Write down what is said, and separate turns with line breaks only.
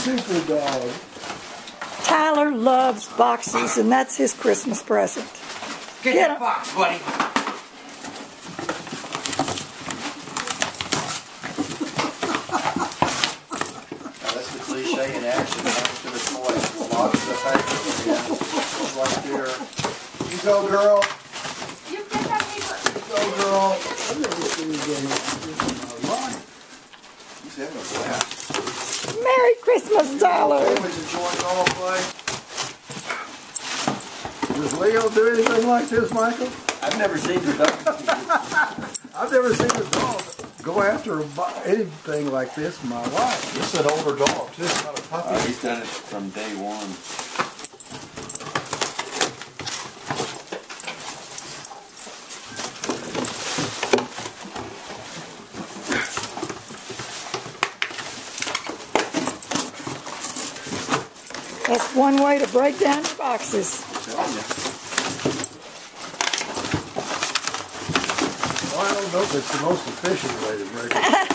Super dog.
Tyler loves boxes, and that's his Christmas present.
Get that box, buddy.
Now, that's the cliche in action. Thanks to the toy. Lots of paper. Right there. You go, girl.
You get that paper.
You go, girl.
I've never seen a game like this in my life.
He's having a blast.
Merry Christmas, Tyler.
Always enjoying golf,
Does Leo do anything like this, Michael?
I've never seen your dog.
I've never seen a dog go after anything like this in my life.
This is an older dog, too. It's not a puppy.
He's done it from day one.
That's one way to break down your boxes.
I'm telling you.
Well, I don't know if it's the most efficient way to break it.